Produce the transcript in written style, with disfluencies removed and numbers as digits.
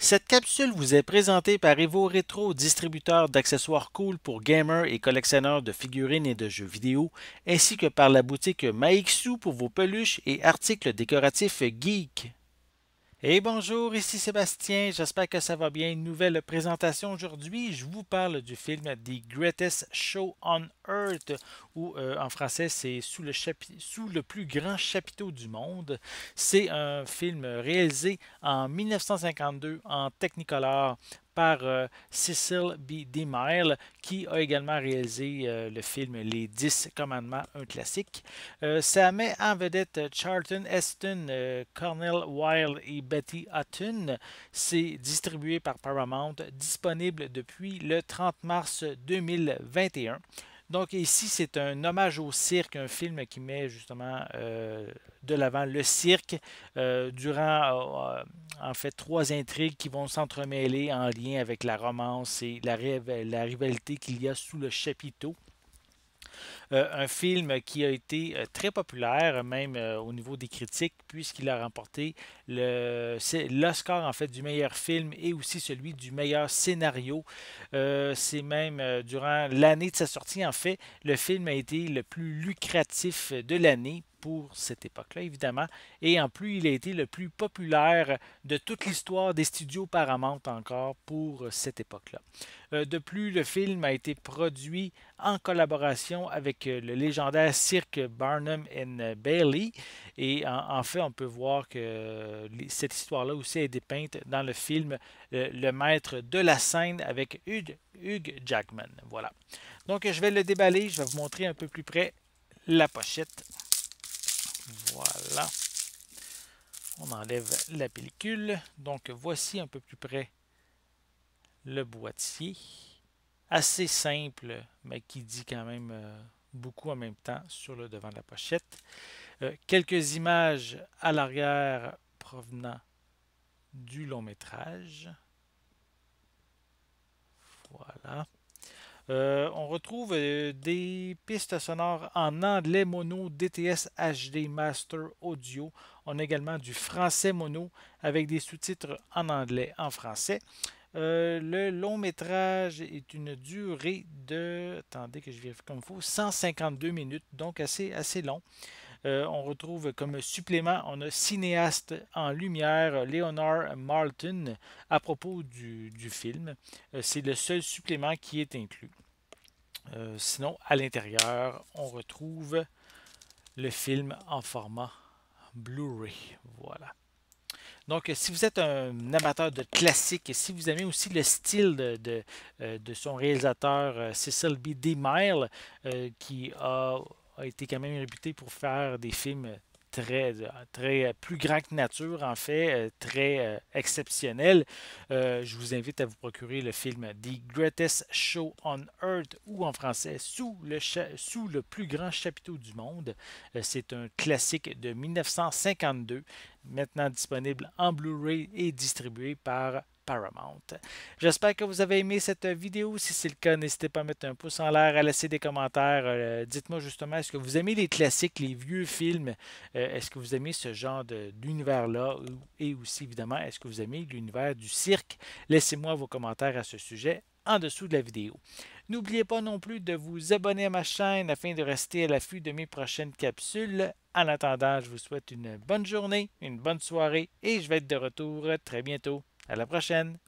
Cette capsule vous est présentée par Evo Retro, distributeur d'accessoires cool pour gamers et collectionneurs de figurines et de jeux vidéo, ainsi que par la boutique Maixu pour vos peluches et articles décoratifs geek. Et bonjour, ici Sébastien, j'espère que ça va bien. Une nouvelle présentation aujourd'hui. Je vous parle du film The Greatest Show on Earth, ou en français c'est sous le plus grand chapiteau du monde. C'est un film réalisé en 1952 en Technicolor par Cecil B. DeMille, qui a également réalisé le film Les 10 Commandements, un classique. Ça met en vedette Charlton Heston, Cornel Wilde et Betty Hutton. C'est distribué par Paramount, disponible depuis le 30 mars 2021. Donc ici, c'est un hommage au cirque, un film qui met justement de l'avant le cirque durant en fait trois intrigues qui vont s'entremêler en lien avec la romance et la rivalité qu'il y a sous le chapiteau. Un film qui a été très populaire, même au niveau des critiques, puisqu'il a remporté l'Oscar en fait du meilleur film et aussi celui du meilleur scénario. C'est même durant l'année de sa sortie, en fait, le film a été le plus lucratif de l'année pour cette époque-là, évidemment. Et en plus, il a été le plus populaire de toute l'histoire des studios Paramount encore pour cette époque-là. De plus, le film a été produit en collaboration avec le légendaire cirque Barnum and Bailey. Et en fait, on peut voir que cette histoire-là aussi est dépeinte dans le film Le Maître de la scène avec Hugh Jackman. Voilà. Donc, je vais le déballer. Je vais vous montrer un peu plus près la pochette. Voilà. On enlève la pellicule. Donc, voici un peu plus près le boîtier. Assez simple, mais qui dit quand même beaucoup en même temps sur le devant de la pochette. Quelques images à l'arrière provenant du long métrage. Voilà. On retrouve des pistes sonores en anglais mono DTS HD Master Audio. On a également du français mono avec des sous-titres en anglais, en français. Le long métrage est une durée de, attendez que je vérifie comme il faut, 152 minutes, donc assez long. On retrouve comme supplément, on a cinéaste en lumière Leonard Maltin à propos du film. C'est le seul supplément qui est inclus. Sinon, à l'intérieur, on retrouve le film en format Blu-ray. Voilà. Donc, si vous êtes un amateur de classique, et si vous aimez aussi le style de son réalisateur Cecil B. DeMille, qui a été quand même réputé pour faire des films très plus grands que nature, en fait, très exceptionnels, je vous invite à vous procurer le film The Greatest Show on Earth, ou en français sous le plus grand chapiteau du monde. C'est un classique de 1952, maintenant disponible en Blu-ray et distribué par Paramount. J'espère que vous avez aimé cette vidéo. Si c'est le cas, n'hésitez pas à mettre un pouce en l'air, à laisser des commentaires. Dites-moi justement, est-ce que vous aimez les classiques, les vieux films? Est-ce que vous aimez ce genre d'univers-là? Et aussi, évidemment, est-ce que vous aimez l'univers du cirque? Laissez-moi vos commentaires à ce sujet en dessous de la vidéo. N'oubliez pas non plus de vous abonner à ma chaîne afin de rester à l'affût de mes prochaines capsules. En attendant, je vous souhaite une bonne journée, une bonne soirée et je vais être de retour très bientôt. À la prochaine!